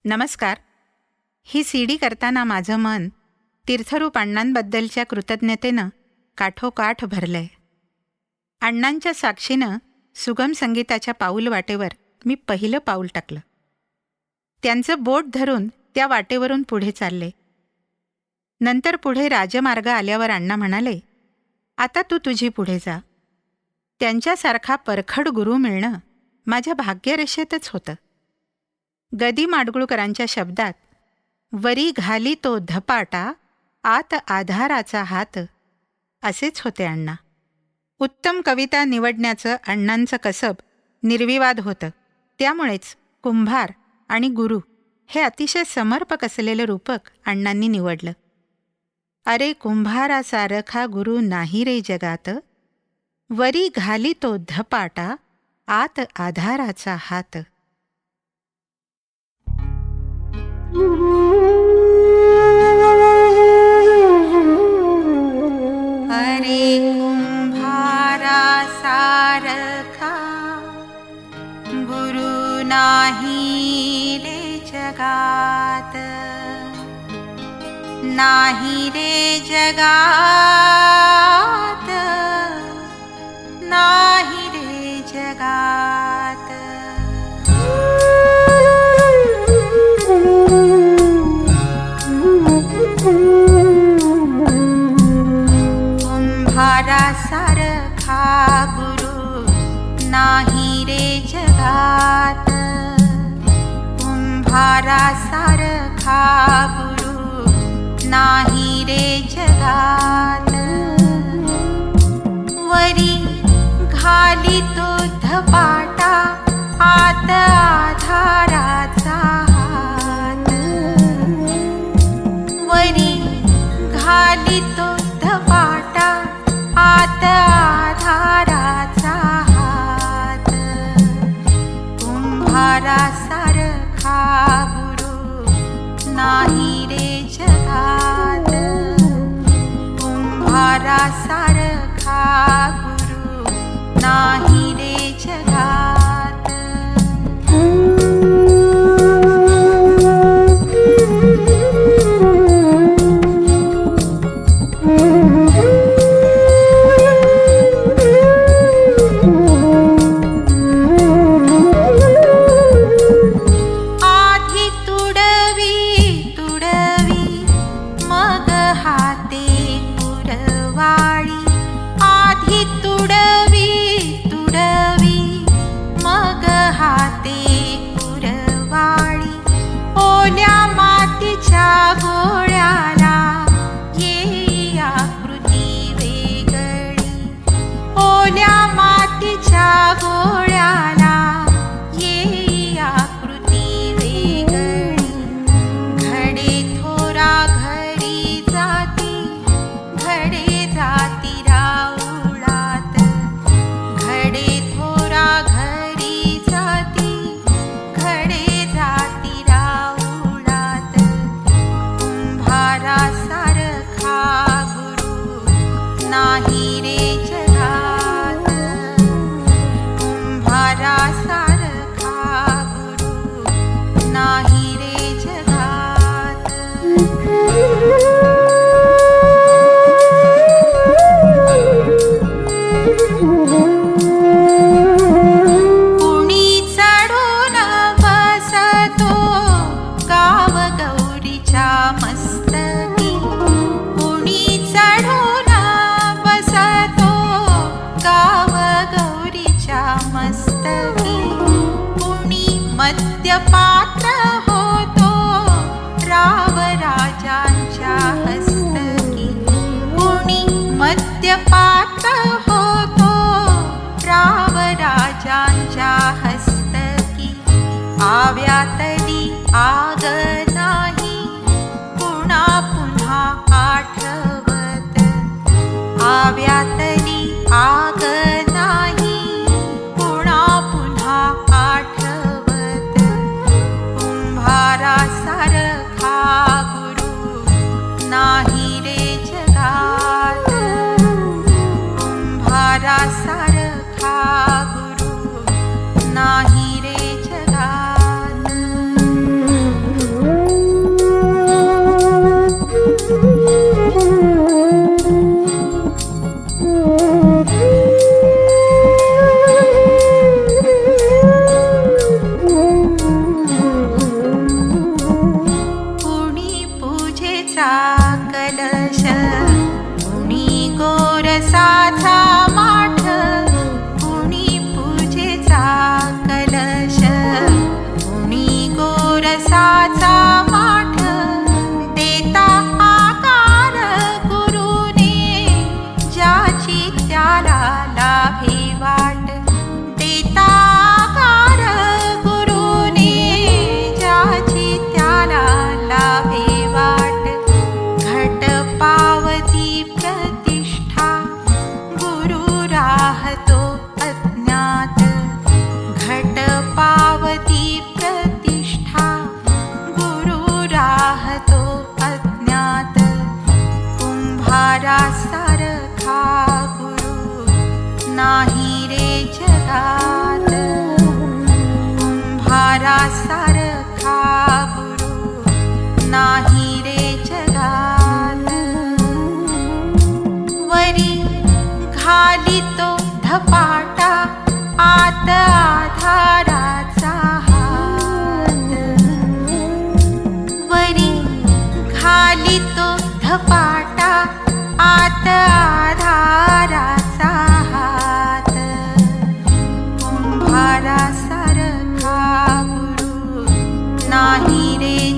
नमस्कार. ही सीडी करताना माझं मन तीर्थरूप अण्णांबद्दलच्या कृतज्ञतेनं काठोकाठ भरलंय. अण्णांच्या साक्षीनं सुगम संगीताच्या पाऊल वाटेवर मी पहिलं पाऊल टाकलं. त्यांचं बोट धरून त्या वाटेवरून पुढे चालले. नंतर पुढे राजमार्ग आल्यावर अण्णा म्हणाले, आता तू तुझी पुढे जा. त्यांच्यासारखा परखड गुरु मिळणं माझ्या भाग्यरेषेतच होतं. गदी माडगुळकरांच्या शब्दात, वरी घाली तो धपाटा, आत आधाराचा हात, असेच होते अण्णा. उत्तम कविता निवडण्याचं अण्णांचं कसब निर्विवाद होतं. त्यामुळेच कुंभार आणि गुरु हे अतिशय समर्पक असलेलं रूपक अण्णांनी निवडलं. अरे कुंभारासारखा गुरु नाही रे जगात, वरी घाली तो धपाटा, आत आधाराचा हात. अरे कुंभारासारखा गुरु नाही रे जगात, नाही रे जगात, नाही रे जगात. कुंभारासारखा गुरु नाही रे जगात, कुंभारासारखा गुरु नाही रे जगात. वरी घाली तो धपाटा, आत आधाराचा हात. वरी घाली तो धपाटा, आत आधाराचा हात. कुंभारासारखा गुरु नाही रे जगात, कुंभारासारखा गुरु नाही रे जगात. मद्यपात्र होतो रावराजांच्या हस्तकी. कुणी मद्यपात्र होतो रावराजांच्या हस्तकी. आव्यातली आग नाही पुन्हा पुन्हा आठवत, आव्यातली आग नाही पुन्हा पुन्हा आठवत. कुंभारासारखा गुरु नाही रे जगात, कुंभारासारखा गुरु नाही रे जगात. तरसाचा माठ देता आकार गुरुने, ज्याची त्याला लाभे वाट. देता आकार गुरुने, ज्याची त्याला लाभे वाट. घट पावती प्रतिष्ठा गुरु राहतो अज्ञात. घट पावती प्रतिष्ठा गुरु राहतो अज्ञात. कुंभारासारखा गुरु नाही रे जगात. कुंभारासारखा गुरु नाही रे जगात. वरी घालितो धपाटा आत आधाराचा हात. वरी घालितो धपाटा आत आधाराचा हात. कुंभारासारखा गुरु नाही रे